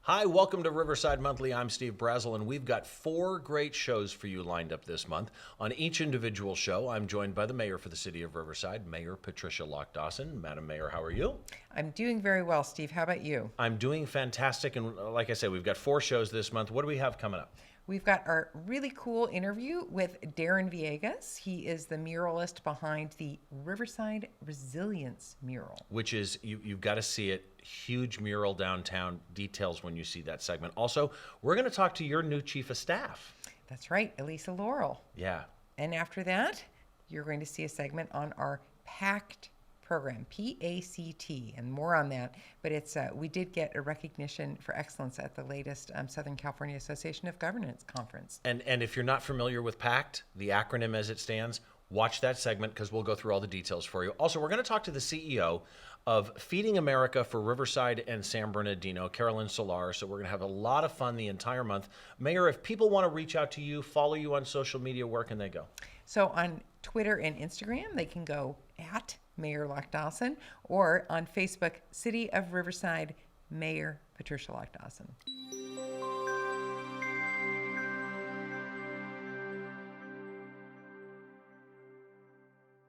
Hi, welcome to Riverside Monthly. I'm Steve Brazel, and we've got 4 great shows for you lined up this month. On each individual show, I'm joined by the mayor for the city of Riverside, Mayor Patricia Locke Dawson. Madam Mayor, how are you? I'm doing very well, Steve. How about you? I'm doing fantastic, and like I said, we've got 4 shows this month. What do we have coming up? We've got our really cool interview with Darren Villegas. He is the muralist behind the Riverside Resilience mural. Which is, you've got to see it. Huge mural downtown. Details when you see that segment. Also, we're going to talk to your new chief of staff. That's right, Elisa Laurel. Yeah. And after that, you're going to see a segment on our PACT program, PACT, and more on that. But it's we did get a recognition for excellence at the latest Southern California Association of Governance conference. And if you're not familiar with PACT, the acronym as it stands, watch that segment because we'll go through all the details for you. Also, we're going to talk to the CEO of Feeding America for Riverside and San Bernardino, Carolyn Solar. So we're going to have a lot of fun the entire month. Mayor, if people want to reach out to you, follow you on social media, where can they go? So on Twitter and Instagram, they can go at Mayor Locke Dawson, or on Facebook, City of Riverside, Mayor Patricia Locke Dawson.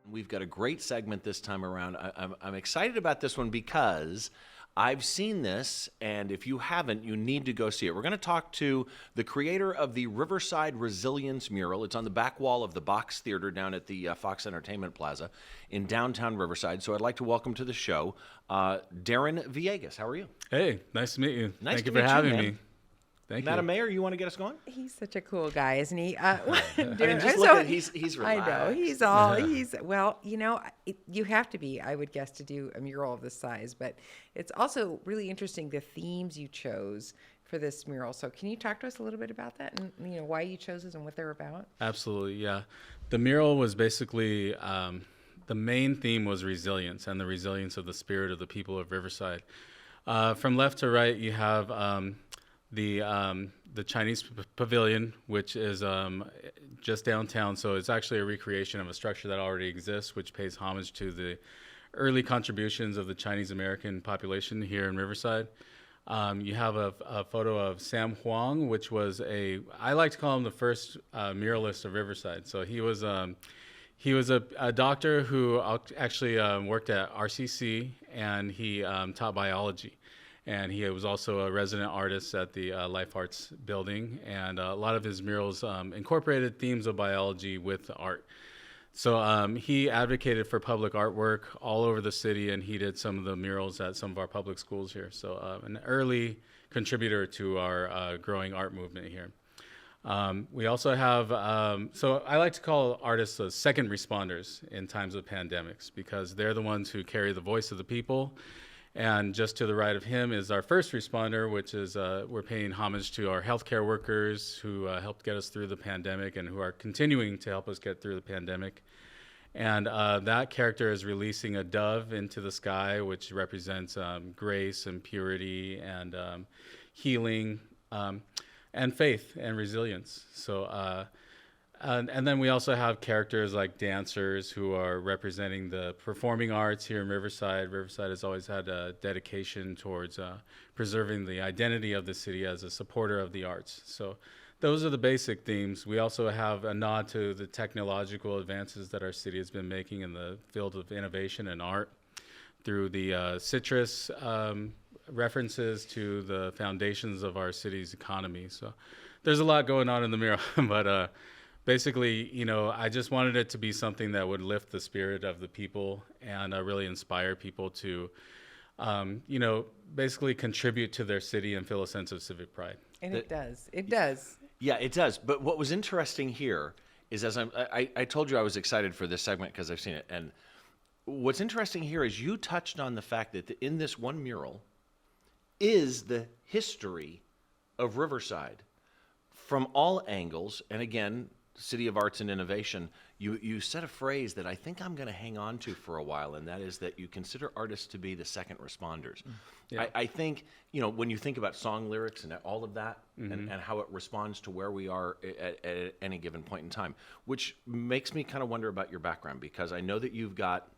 We've got a great segment this time around. I'm excited about this one because I've seen this, and if you haven't, you need to go see it. We're going to talk to the creator of the Riverside Resilience mural. It's on the back wall of the Box Theater down at the Fox Entertainment Plaza in downtown Riverside. So I'd like to welcome to the show Darren Villegas. How are you? Hey, nice to meet you. Nice Thank to you for meet you, having man. me. Thank Madam you. Mayor, you want to get us going? He's such a cool guy, isn't he? Darren, just look at he's relaxed. I know well, you know, you have to be, I would guess, to do a mural of this size, but it's also really interesting the themes you chose for this mural. So can you talk to us a little bit about that and, you know, why you chose this and what they're about? Absolutely, yeah. The mural was basically, the main theme was resilience and the resilience of the spirit of the people of Riverside. From left to right, you have the Chinese Pavilion, which is just downtown. So it's actually a recreation of a structure that already exists, which pays homage to the early contributions of the Chinese American population here in Riverside. You have a photo of Sam Huang, which was I like to call him the first muralist of Riverside. So he was a doctor who actually worked at RCC, and he taught biology. And he was also a resident artist at the Life Arts building. And a lot of his murals incorporated themes of biology with art. So he advocated for public artwork all over the city, and he did some of the murals at some of our public schools here. So an early contributor to our growing art movement here. We also have, so I like to call artists second responders in times of pandemics, because they're the ones who carry the voice of the people. And just to the right of him is our first responder, which is we're paying homage to our healthcare workers who helped get us through the pandemic and who are continuing to help us get through the pandemic. And that character is releasing a dove into the sky, which represents grace and purity and healing and faith and resilience. So. And then we also have characters like dancers who are representing the performing arts here in Riverside. Riverside has always had a dedication towards preserving the identity of the city as a supporter of the arts. So those are the basic themes. We also have a nod to the technological advances that our city has been making in the field of innovation and art through the citrus references to the foundations of our city's economy. So there's a lot going on in the mural, but basically, you know, I just wanted it to be something that would lift the spirit of the people and really inspire people to, you know, basically contribute to their city and feel a sense of civic pride. And it does. It does. Yeah, it does. But what was interesting here is, as I told you I was excited for this segment because I've seen it. And what's interesting here is you touched on the fact that in this one mural is the history of Riverside from all angles. And again, City of Arts and Innovation, you said a phrase that I think I'm going to hang on to for a while, and that is that you consider artists to be the second responders. Yeah. I think, you know, when you think about song lyrics and all of that, and how it responds to where we are at any given point in time, which makes me kind of wonder about your background, because I know that you've got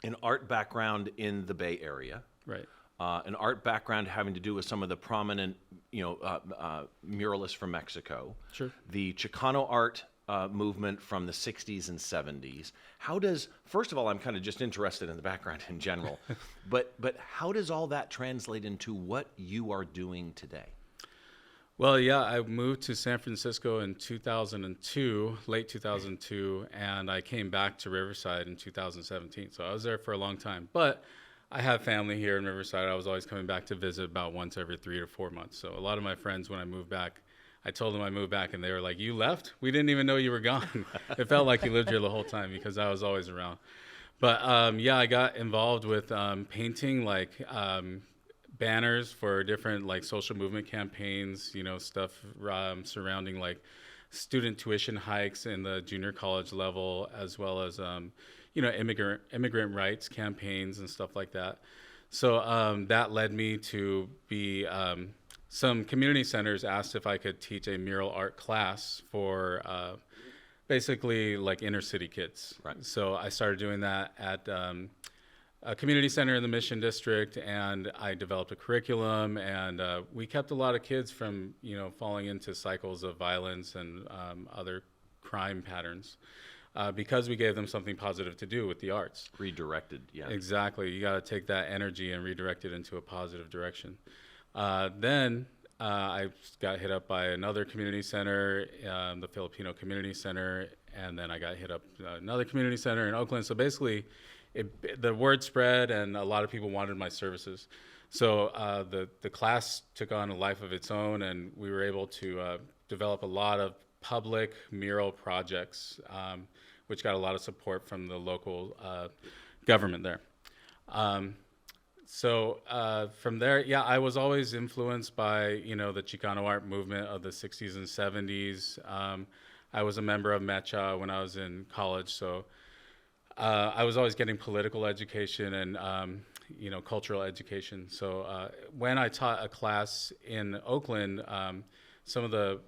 an art background in the Bay Area. Right. an art background having to do with some of the prominent, muralists from Mexico. Sure. The Chicano art movement from the 60s and 70s. How does, first of all, I'm kind of just interested in the background in general, but how does all that translate into what you are doing today? Well, yeah, I moved to San Francisco in 2002, late 2002, and I came back to Riverside in 2017. So I was there for a long time. But I have family here in Riverside. I was always coming back to visit about once every 3 to 4 months. So a lot of my friends, when I moved back, I told them I moved back, and they were like, "You left? We didn't even know you were gone." It felt like you lived here the whole time because I was always around. But yeah, I got involved with painting, like banners for different like social movement campaigns, stuff surrounding like student tuition hikes in the junior college level, as well as immigrant rights campaigns and stuff like that. So that led me to be some community centers asked if I could teach a mural art class for basically like inner city kids. Right. So I started doing that at a community center in the Mission District, and I developed a curriculum, and we kept a lot of kids from, falling into cycles of violence and other crime patterns because we gave them something positive to do with the arts. Redirected, yeah. Exactly. You got to take that energy and redirect it into a positive direction. Then I got hit up by another community center, the Filipino Community Center, and then I got hit up another community center in Oakland. So basically, the word spread, and a lot of people wanted my services. So the class took on a life of its own, and we were able to develop a lot of public mural projects, which got a lot of support from the local government there. So from there, yeah, I was always influenced by, the Chicano art movement of the 60s and 70s. I was a member of Mecha when I was in college, so I was always getting political education and, cultural education. So when I taught a class in Oakland, some of the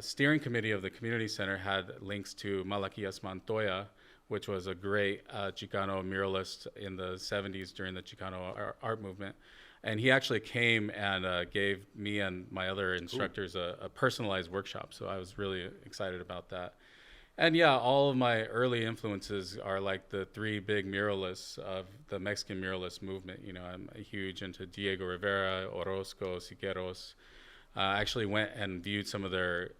steering committee of the community center had links to Malaquias Montoya, which was a great Chicano muralist in the 70s during the Chicano art movement. And he actually came and gave me and my other instructors a personalized workshop. So I was really excited about that. And yeah, all of my early influences are like the three big muralists of the Mexican muralist movement. I'm huge into Diego Rivera, Orozco, Siqueiros. I actually went and viewed some of their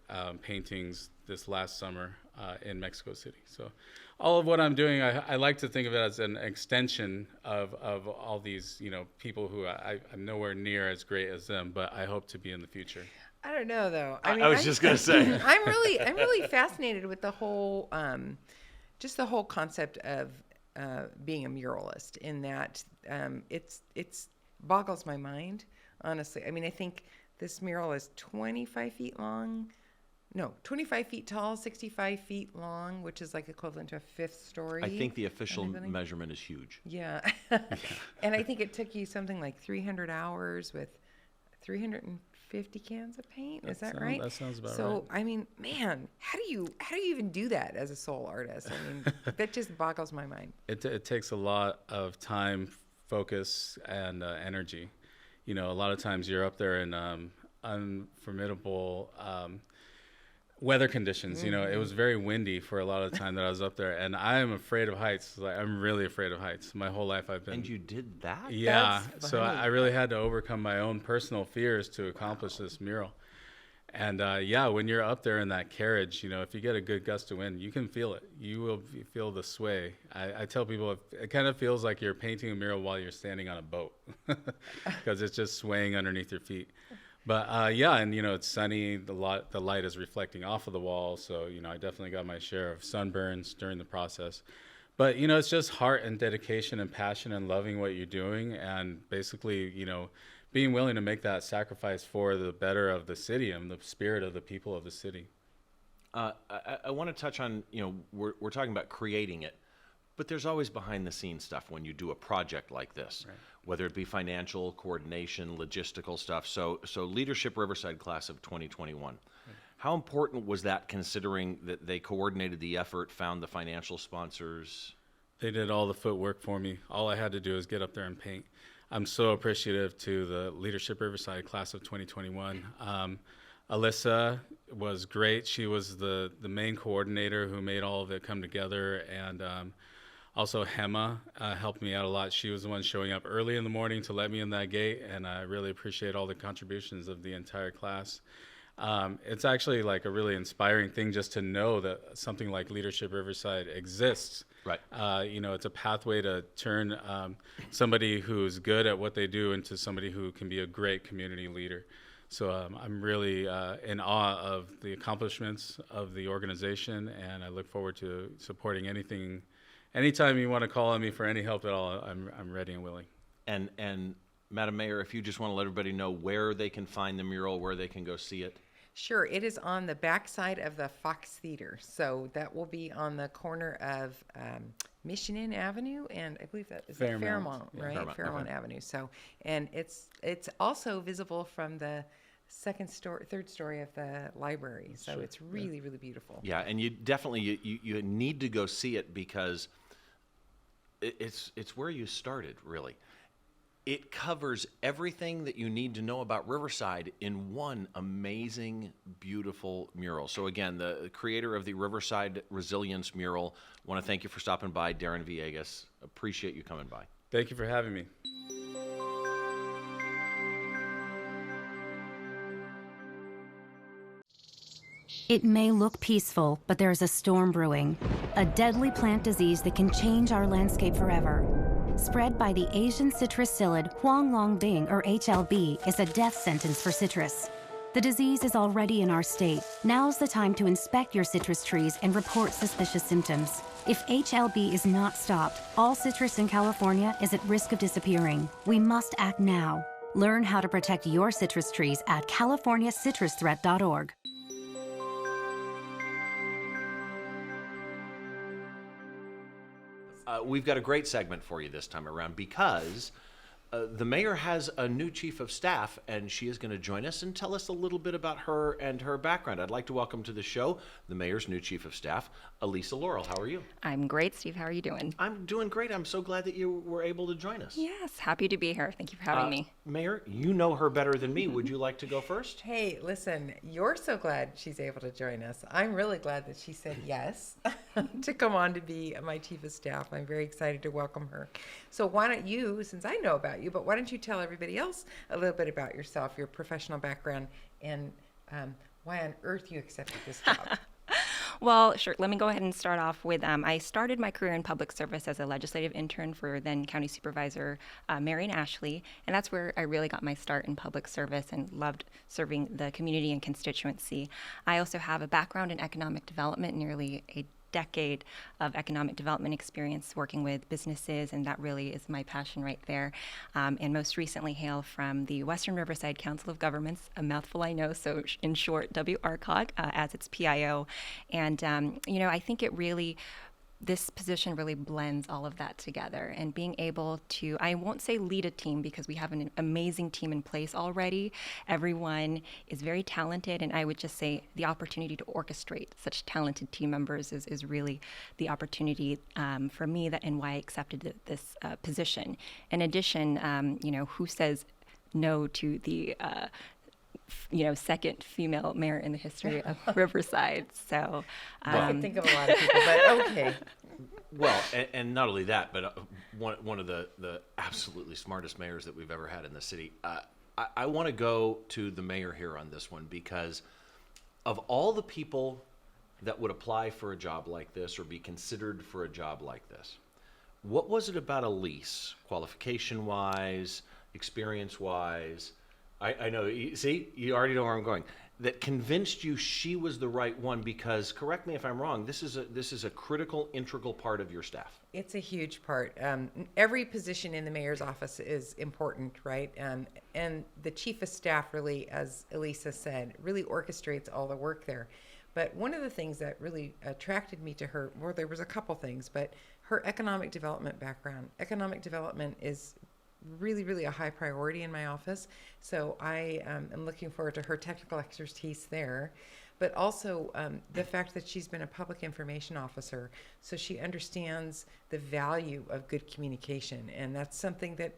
paintings this last summer in Mexico City. So all of what I'm doing, I like to think of it as an extension of all these, people who I'm nowhere near as great as them, but I hope to be in the future. I don't know though. I was just gonna say. I'm really fascinated with the whole, just the whole concept of being a muralist. In that, it's boggles my mind, honestly. I mean, I think this mural is 25 feet long. No, 25 feet tall, 65 feet long, which is like equivalent to a fifth story. I think the official measurement is huge. Yeah. And I think it took you something like 300 hours with 350 cans of paint. Is that right? That sounds about right. So, I mean, man, how do you even do that as a sole artist? I mean, that just boggles my mind. It takes a lot of time, focus, and energy. A lot of times you're up there in unformidable weather conditions. It was very windy for a lot of the time that I was up there, and I am afraid of heights. Like, I'm really afraid of heights. My whole life I've been. And you did that? Yeah. That's So funny. I really had to overcome my own personal fears to accomplish this mural. And yeah, when you're up there in that carriage, if you get a good gust of wind, you can feel it. You will feel the sway. I tell people it kind of feels like you're painting a mural while you're standing on a boat because it's just swaying underneath your feet. But yeah, and it's sunny. The light is reflecting off of the wall, so I definitely got my share of sunburns during the process. But it's just heart and dedication and passion and loving what you're doing, and basically being willing to make that sacrifice for the better of the city and the spirit of the people of the city. I want to touch on, we're talking about creating it, but there's always behind the scenes stuff when you do a project like this, Right. whether it be financial, coordination, logistical stuff. So Leadership Riverside class of 2021, right. How important was that, considering that they coordinated the effort, found the financial sponsors? They did all the footwork for me. All I had to do is get up there and paint. I'm so appreciative to the Leadership Riverside class of 2021. Alyssa was great. She was the main coordinator who made all of it come together. And also Hema helped me out a lot. She was the one showing up early in the morning to let me in that gate. And I really appreciate all the contributions of the entire class. It's actually like a really inspiring thing just to know that something like Leadership Riverside exists. Right. It's a pathway to turn somebody who's good at what they do into somebody who can be a great community leader. So I'm really in awe of the accomplishments of the organization, and I look forward to supporting anything. Anytime you want to call on me for any help at all, I'm ready and willing. And Madam Mayor, if you just want to let everybody know where they can find the mural, where they can go see it. Sure, it is on the backside of the Fox Theater. So that will be on the corner of Michigan Avenue, and I believe that is Fairmont, Yeah. right? Fairmont okay. Avenue. So, and it's also visible from the third story of the library. So it's really, really beautiful. Yeah, and you definitely you need to go see it because it's where you started, really. It covers everything that you need to know about Riverside in one amazing, beautiful mural. So again, the creator of the Riverside Resilience mural, want to thank you for stopping by, Darren Villegas. Appreciate you coming by. Thank you for having me. It may look peaceful, but there's a storm brewing. A deadly plant disease that can change our landscape forever. Spread by the Asian citrus psyllid Huanglongbing, or HLB, is a death sentence for citrus. The disease is already in our state. Now's the time to inspect your citrus trees and report suspicious symptoms. If HLB is not stopped, all citrus in California is at risk of disappearing. We must act now. Learn how to protect your citrus trees at californiacitrusthreat.org. We've got a great segment for you this time around because the mayor has a new chief of staff, and she is going to join us and tell us a little bit about her and her background. I'd like to welcome to the show the mayor's new chief of staff, Elisa Laurel. How are you? I'm great, Steve. How are you doing? I'm doing great. I'm so glad that you were able to join us. Yes, happy to be here. Thank you for having me. Mayor, you know her better than me. Would you like to go first? Hey, listen, you're so glad she's able to join us. I'm really glad that she said yes to come on to be my chief of staff. I'm very excited to welcome her. So why don't you, since I know about you, but why don't you tell everybody else a little bit about yourself, your professional background, and why on earth you accepted this job? Well, sure. Let me go ahead and start off with I started my career in public service as a legislative intern for then County Supervisor Marion Ashley, and that's where I really got my start in public service and loved serving the community and constituency. I also have a background in economic development, nearly a decade of economic development experience working with businesses, and that really is my passion right there. And most recently hail from the Western Riverside Council of Governments, a mouthful I know, so in short, WRCOG, as its PIO. And, I think this position really blends all of that together, and being able to, I won't say lead a team because we have an amazing team in place already. Everyone is very talented, and I would just say the opportunity to orchestrate such talented team members is really the opportunity for me and why I accepted this position. In addition, who says no to the second female mayor in the history of Riverside. So I can think of a lot of people, but okay. Well, and not only that, but one of the absolutely smartest mayors that we've ever had in the city. I want to go to the mayor here on this one because of all the people that would apply for a job like this or be considered for a job like this, what was it about Elise, qualification-wise, experience-wise? I know, see, you already know where I'm going, that convinced you she was the right one because, correct me if I'm wrong, this is a critical, integral part of your staff. It's a huge part. Every position in the mayor's office is important, right? And the chief of staff really, as Elisa said, really orchestrates all the work there. But one of the things that really attracted me to her, well, there was a couple things, but her economic development background. Economic development is really, really a high priority in my office. So I am looking forward to her technical expertise there. But also the fact that she's been a public information officer, so she understands the value of good communication. And that's something that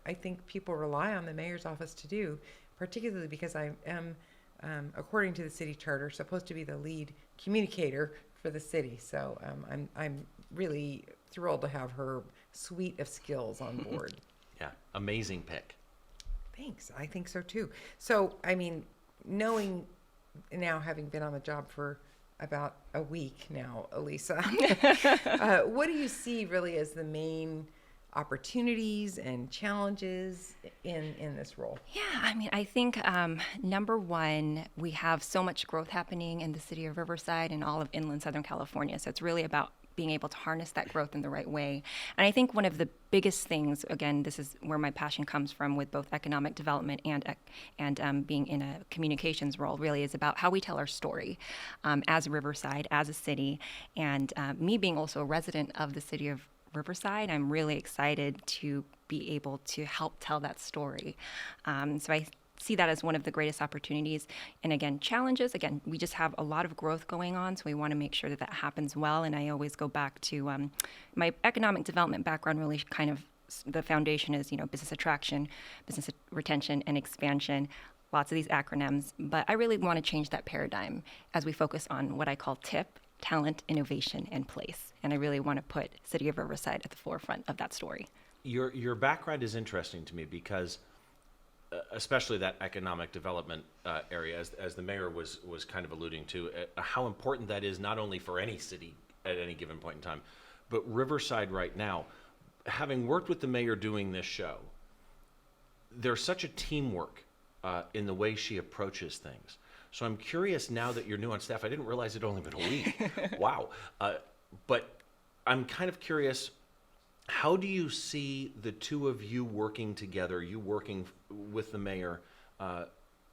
I think people rely on the mayor's office to do, particularly because I am, according to the city charter, supposed to be the lead communicator for the city. So I'm really thrilled to have her suite of skills on board. Yeah, amazing pick. Thanks. I think so too. So, I mean, knowing now, having been on the job for about a week now, Elisa, what do you see really as the main opportunities and challenges in this role? Yeah, I mean, I think number one, we have so much growth happening in the city of Riverside and all of inland Southern California. So it's really about being able to harness that growth in the right way. And I think one of the biggest things, again, this is where my passion comes from with both economic development and being in a communications role, really is about how we tell our story as Riverside, as a city. And me being also a resident of the city of Riverside, I'm really excited to be able to help tell that story. So I see that as one of the greatest opportunities. And again, challenges, again, we just have a lot of growth going on, so we want to make sure that that happens well. And I always go back to my economic development background. Really kind of the foundation is, business attraction, business retention, and expansion. Lots of these acronyms, but I really want to change that paradigm as we focus on what I call TIP, talent, innovation, and place. And I really want to put City of Riverside at the forefront of that story. Your background is interesting to me because especially that economic development area, as the mayor was kind of alluding to, how important that is not only for any city at any given point in time, but Riverside right now. Having worked with the mayor doing this show, there's such a teamwork in the way she approaches things. So I'm curious now that you're new on staff. I didn't realize it'd only been a week. Wow. But I'm kind of curious, how do you see the two of you working together, you working with the mayor,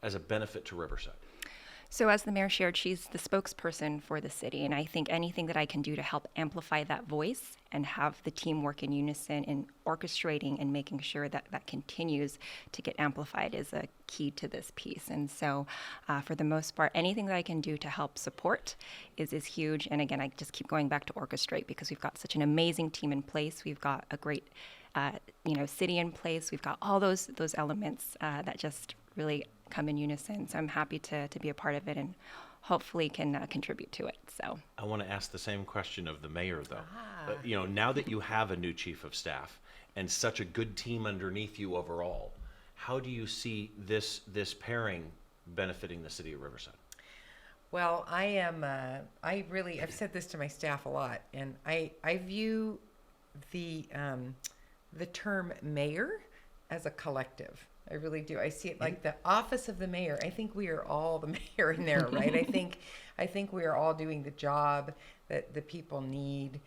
as a benefit to Riverside? So as the mayor shared, she's the spokesperson for the city, and I think anything that I can do to help amplify that voice and have the team work in unison in orchestrating and making sure that that continues to get amplified is a key to this piece. And so for the most part, anything that I can do to help support is huge. And again, I just keep going back to orchestrate because we've got such an amazing team in place. We've got a great city in place. We've got all those elements that just really come in unison. So I'm happy to be a part of it and hopefully can contribute to it. So I want to ask the same question of the mayor, though. Now that you have a new chief of staff and such a good team underneath you overall, how do you see this pairing benefiting the city of Riverside? Well, I've said this to my staff a lot, and I view the term mayor as a collective. I really do. I see it like the office of the mayor. I think we are all the mayor in there, right? I think we are all doing the job that the people need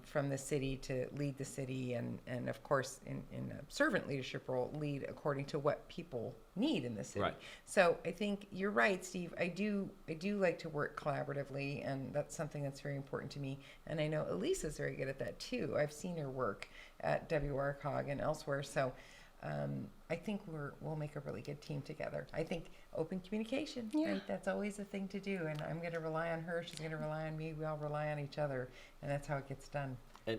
from the city to lead the city, and of course, in a servant leadership role, lead according to what people need in the city. Right. So I think you're right, Steve. I do like to work collaboratively, and that's something that's very important to me. And I know Elisa's very good at that too. I've seen her work at WRCOG and elsewhere. So I think we'll make a really good team together. I think open communication, right? That's always a thing to do, and I'm going to rely on her. She's going to rely on me. We all rely on each other, and that's how it gets done.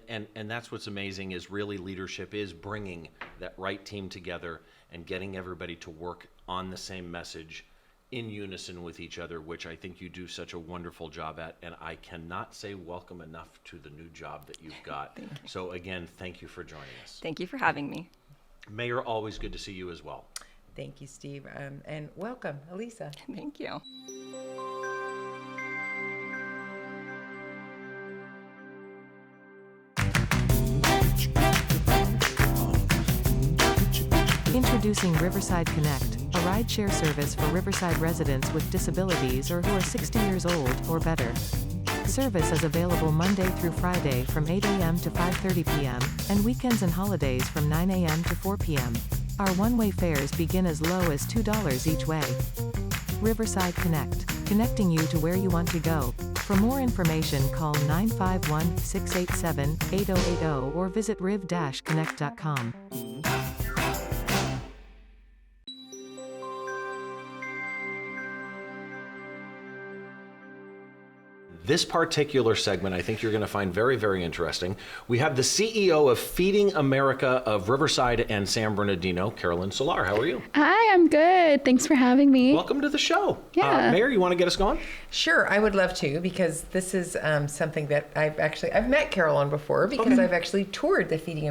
And that's what's amazing is really leadership is bringing that right team together and getting everybody to work on the same message in unison with each other, which I think you do such a wonderful job at. And I cannot say welcome enough to the new job that you've got. Thank you. So again, thank you for joining us. Thank you for having me. Mayor, always good to see you as well. Thank you, Steve, and welcome, Elisa. Thank you. Introducing Riverside Connect, a rideshare service for Riverside residents with disabilities or who are 60 years old or better. Service is available Monday through Friday from 8 a.m. to 5:30 p.m., and weekends and holidays from 9 a.m. to 4 p.m. Our one-way fares begin as low as $2 each way. Riverside Connect, connecting you to where you want to go. For more information, call 951-687-8080 or visit riv-connect.com. This particular segment, I think you're going to find very, very interesting. We have the CEO of Feeding America of Riverside and San Bernardino, Carolyn Solar. How are you? Hi, I'm good. Thanks for having me. Welcome to the show. Yeah. Mayor, you want to get us going? Sure, I would love to, because this is something that I've met Carolyn before, because I've actually toured the Feeding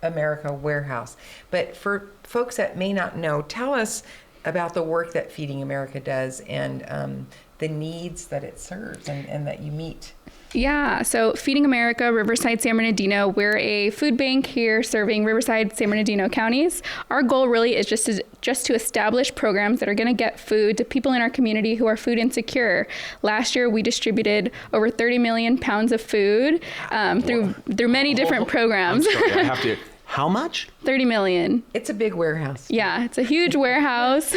America warehouse. But for folks that may not know, tell us about the work that Feeding America does and the needs that it serves and that you meet. Yeah, so Feeding America, Riverside, San Bernardino, we're a food bank here serving Riverside, San Bernardino counties. Our goal really is just to establish programs that are going to get food to people in our community who are food insecure. Last year, we distributed over 30 million pounds of food through many different programs. I'm sorry, I have to. How much? 30 million. It's a big warehouse. Yeah, it's a huge warehouse.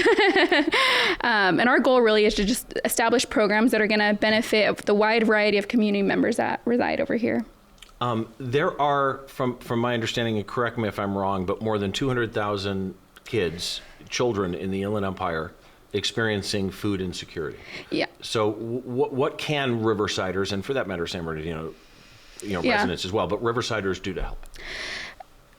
And our goal really is to just establish programs that are going to benefit the wide variety of community members that reside over here. There are, from my understanding, and correct me if I'm wrong, but more than 200,000 children in the Inland Empire experiencing food insecurity. Yeah. So what can Riversiders, and for that matter, San Bernardino, residents as well, but Riversiders do to help?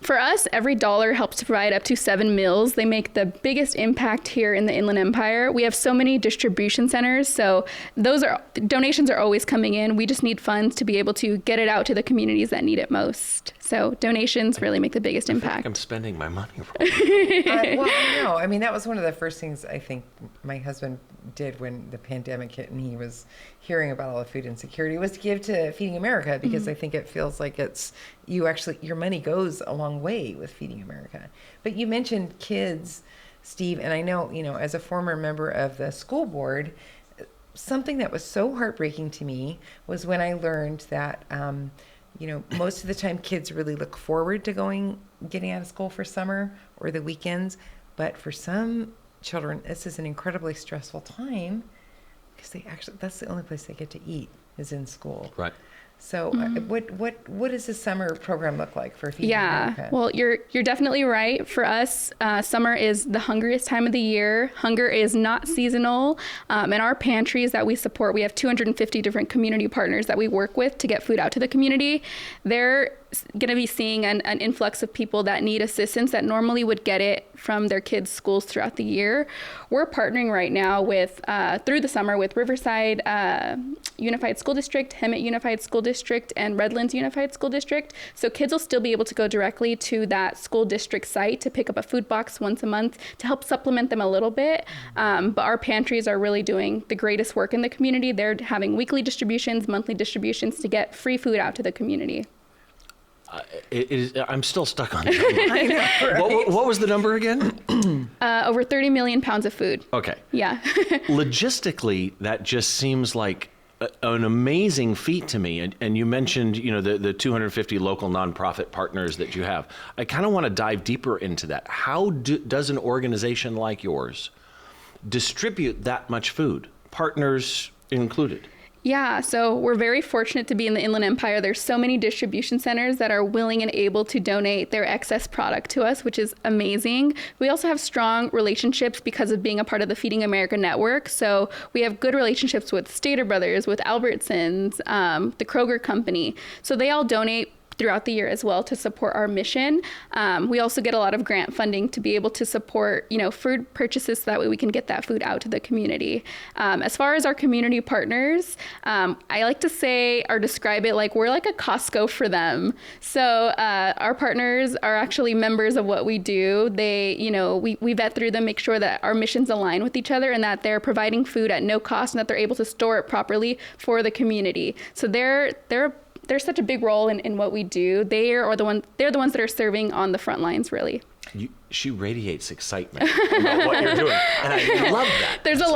For us, every dollar helps to provide up to 7 meals. They make the biggest impact here in the Inland Empire. We have so many distribution centers, so donations are always coming in. We just need funds to be able to get it out to the communities that need it most. So donations really make the biggest I feel impact. like I'm spending my money wrong. Well, I know. I mean, that was one of the first things I think my husband did when the pandemic hit and he was hearing about all the food insecurity, was to give to Feeding America, because I think it feels like your money goes a long way with Feeding America. But you mentioned kids, Steve, and I know, as a former member of the school board, something that was so heartbreaking to me was when I learned that, most of the time kids really look forward to getting out of school for summer or the weekends. But for some children, this is an incredibly stressful time, because that's the only place they get to eat is in school. Right. So what does the summer program look like for Feeding Yeah, America? well, you're definitely right. For us, summer is the hungriest time of the year. Hunger is not seasonal. In our pantries that we support, we have 250 different community partners that we work with to get food out to the community. They're going to be seeing an influx of people that need assistance that normally would get it from their kids' schools throughout the year. We're partnering right now through the summer with Riverside Unified School District, Hemet Unified School District, and Redlands Unified School District. So kids will still be able to go directly to that school district site to pick up a food box once a month to help supplement them a little bit. But our pantries are really doing the greatest work in the community. They're having weekly distributions, monthly distributions to get free food out to the community. I'm still stuck on it. I know, right? What was the number again? Over 30 million pounds of food. Okay. Yeah. Logistically, that just seems like an amazing feat to me. And you mentioned, the 250 local nonprofit partners that you have. I kind of want to dive deeper into that. How does an organization like yours distribute that much food, partners included? Yeah, so we're very fortunate to be in the Inland Empire. There's so many distribution centers that are willing and able to donate their excess product to us, which is amazing. We also have strong relationships because of being a part of the Feeding America network. So we have good relationships with Stater Brothers, with Albertsons, the Kroger Company. So they all donate throughout the year as well to support our mission. We also get a lot of grant funding to be able to support, food purchases so that way we can get that food out to the community. As far as our community partners, I like to say or describe it like we're like a Costco for them. So our partners are actually members of what we do. They, we vet through them, make sure that our missions align with each other and that they're providing food at no cost and that they're able to store it properly for the community. So there's such a big role in what we do. They're the ones that are serving on the front lines, really. She radiates excitement about what you're doing, and I love that. There's a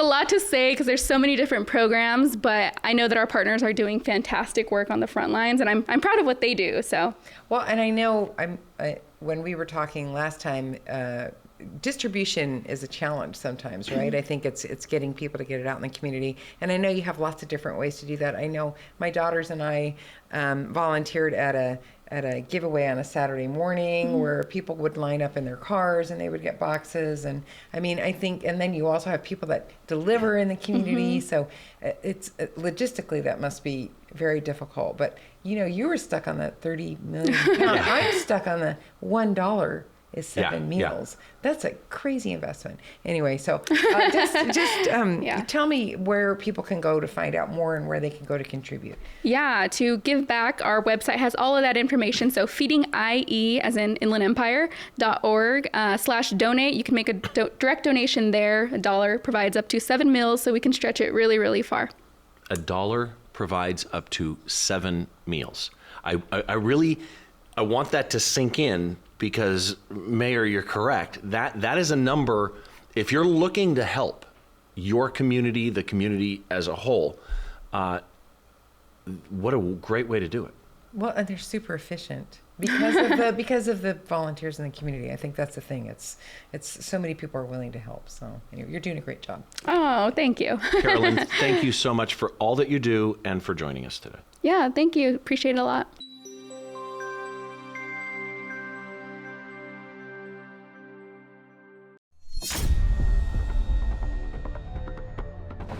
lot to say because there's so many different programs, but I know that our partners are doing fantastic work on the front lines, and I'm proud of what they do. So, Well, and I know when we were talking last time, distribution is a challenge sometimes, right? I think it's getting people to get it out in the community, and I know you have lots of different ways to do that. I know my daughters and I volunteered at a giveaway on a Saturday morning where people would line up in their cars and they would get boxes. And I mean, I think, and then you also have people that deliver in the community. So it's logistically that must be very difficult. But you know, you were stuck on that 30 million count. I'm stuck on the $1 is 7 Yeah, yeah. meals. That's a crazy investment. Anyway, so just tell me where people can go to find out more and where they can go to contribute. Yeah, to give back, our website has all of that information. So feedingIE, as in inlandempire.org /donate. You can make a direct donation there. $1 provides up to 7 meals, so we can stretch it really, really far. $1 provides up to 7 meals. I want that to sink in, because Mayor, you're correct. That is a number. If you're looking to help your community, the community as a whole, what a great way to do it. Well, and they're super efficient because of the volunteers in the community. I think that's the thing. It's so many people are willing to help. So anyway, you're doing a great job. Oh, thank you. Carolyn, thank you so much for all that you do and for joining us today. Yeah, thank you. Appreciate it a lot.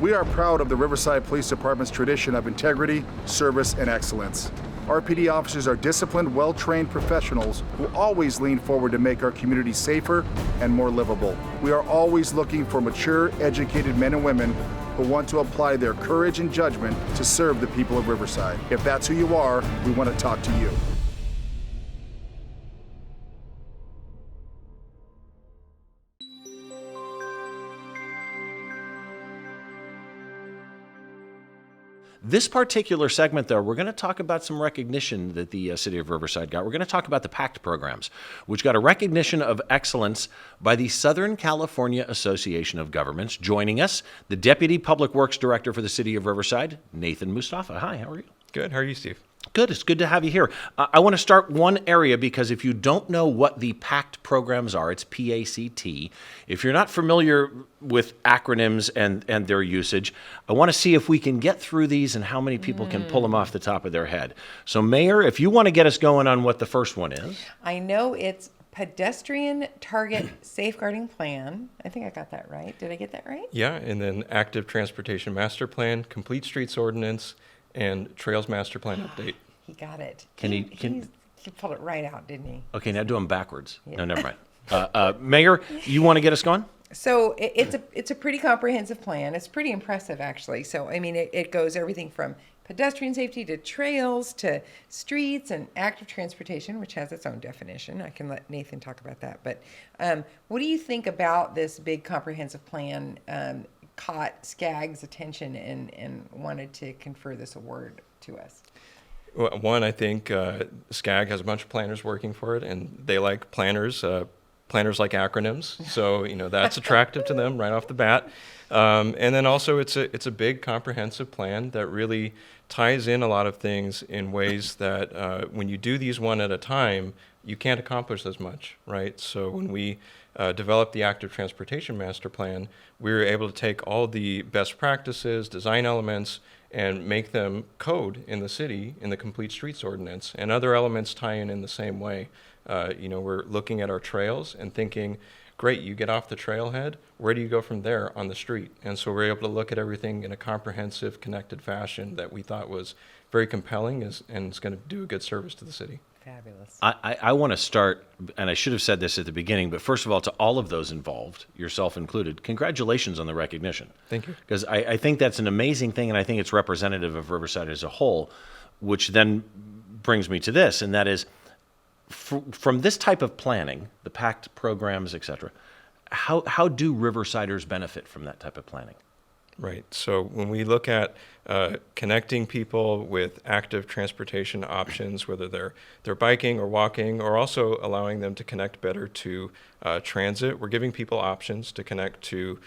We are proud of the Riverside Police Department's tradition of integrity, service, and excellence. RPD officers are disciplined, well-trained professionals who always lean forward to make our community safer and more livable. We are always looking for mature, educated men and women who want to apply their courage and judgment to serve the people of Riverside. If that's who you are, we want to talk to you. This particular segment, though, we're going to talk about some recognition that the city of Riverside got. We're going to talk about the PACT programs, which got a recognition of excellence by the Southern California Association of Governments. Joining us, the Deputy Public Works Director for the city of Riverside, Nathan Mustafa. Hi, how are you? Good. How are you, Steve? Good. It's good to have you here. I want to start one area, because if you don't know what the PACT programs are, it's PACT. If you're not familiar with acronyms and their usage, I want to see if we can get through these and how many people can pull them off the top of their head. So, Mayor, if you want to get us going on what the first one is. I know it's Pedestrian Target Safeguarding Plan. I think I got that right. Did I get that right? Yeah, and then Active Transportation Master Plan, Complete Streets Ordinance, and Trails Master Plan Update. He got it. He pulled it right out, didn't he? Okay, now do them backwards. No, never mind. Mayor, you want to get us going? So it's a pretty comprehensive plan. It's pretty impressive, actually. So, I mean, it goes everything from pedestrian safety to trails to streets and active transportation, which has its own definition. I can let Nathan talk about that. But what do you think about this big comprehensive plan? Caught SCAG's attention and wanted to confer this award to us. Well, one, I think SCAG has a bunch of planners working for it, and they like planners. Planners like acronyms, so that's attractive to them right off the bat. And then also, it's a big comprehensive plan that really ties in a lot of things in ways that when you do these one at a time, you can't accomplish as much, right? So when we developed the Active Transportation Master Plan, we were able to take all the best practices, design elements, and make them code in the city in the Complete Streets Ordinance, and other elements tie in the same way. We're looking at our trails and thinking, great, you get off the trailhead, where do you go from there on the street? And so we're able to look at everything in a comprehensive, connected fashion that we thought was very compelling and is going to do a good service to the city. Fabulous. I want to start, and I should have said this at the beginning, but first of all, to all of those involved, yourself included, congratulations on the recognition. Thank you. Because I think that's an amazing thing, and I think it's representative of Riverside as a whole, which then brings me to this, and that is, from this type of planning, the PACT programs, et cetera, how do Riversiders benefit from that type of planning? Right. So when we look at connecting people with active transportation options, whether they're biking or walking, or also allowing them to connect better to transit, we're giving people options to connect to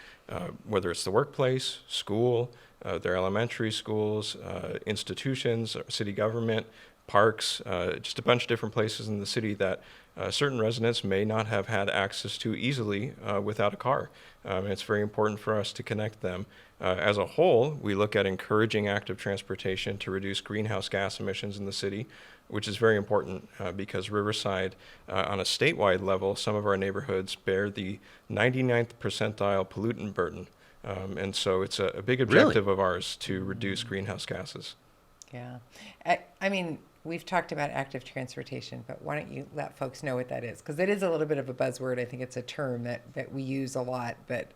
whether it's the workplace, school, their elementary schools, institutions, city government, parks, just a bunch of different places in the city that certain residents may not have had access to easily without a car. And it's very important for us to connect them. As a whole, we look at encouraging active transportation to reduce greenhouse gas emissions in the city, which is very important because Riverside, on a statewide level, some of our neighborhoods bear the 99th percentile pollutant burden. And so it's a big objective of ours to reduce greenhouse gases. Yeah. I mean, we've talked about active transportation, but why don't you let folks know what that is? Because it is a little bit of a buzzword. I think it's a term that we use a lot, but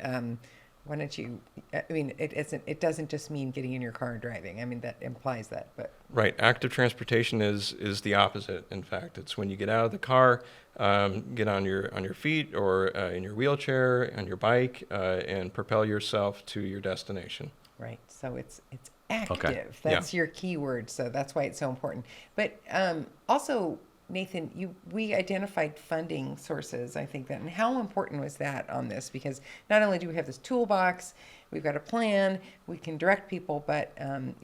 why don't you, I mean, it doesn't just mean getting in your car and driving. I mean, that implies that, but. Right. Active transportation is the opposite. In fact, it's when you get out of the car, get on your feet or in your wheelchair, on your bike, and propel yourself to your destination. Right. So it's active. Okay. That's your key word. So that's why it's so important. But also, Nathan, we identified funding sources, I think that, and how important was that on this? Because not only do we have this toolbox, we've got a plan, we can direct people, but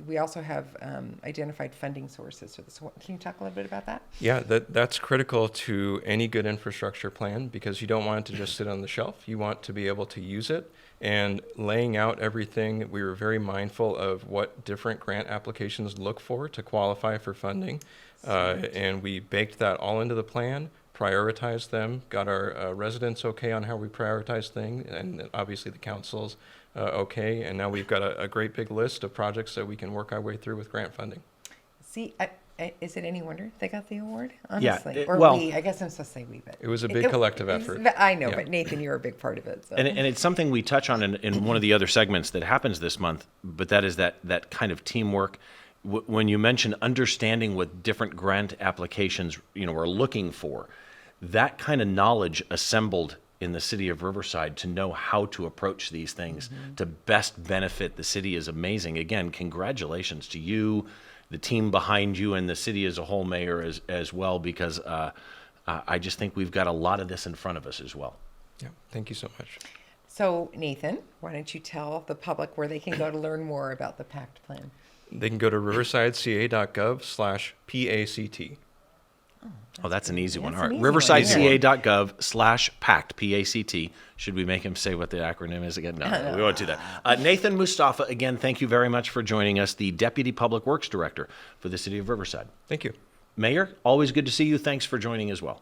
we also have identified funding sources for this. Can you talk a little bit about that? Yeah, that's critical to any good infrastructure plan because you don't want it to just sit on the shelf. You want to be able to use it. And laying out everything, we were very mindful of what different grant applications look for to qualify for funding. And we baked that all into the plan, prioritized them, got our residents okay on how we prioritize things, and obviously the council's okay. And now we've got a great big list of projects that we can work our way through with grant funding. See, is it any wonder they got the award? Yeah, Honestly, I guess I'm supposed to say we, but it was a big collective effort. I know, Yeah. but Nathan, you're a big part of it. So. And it's something we touch on in one of the other segments that happens this month, but that is that kind of teamwork. When you mention understanding what different grant applications, are looking for, that kind of knowledge assembled in the city of Riverside to know how to approach these things to best benefit the city is amazing. Again, congratulations to you, the team behind you, and the city as a whole, Mayor, as well, because I just think we've got a lot of this in front of us as well. Yeah, thank you so much. So, Nathan, why don't you tell the public where they can go to learn more about the PACT plan? They can go to riversideca.gov/PACT. Oh, that's an easy one. That's All an right, easy one, riversideca.gov/PACT, P-A-C-T. Should we make him say what the acronym is again? No, we won't do that. Nathan Mustafa, again, thank you very much for joining us, the Deputy Public Works Director for the City of Riverside. Thank you. Mayor, always good to see you. Thanks for joining as well.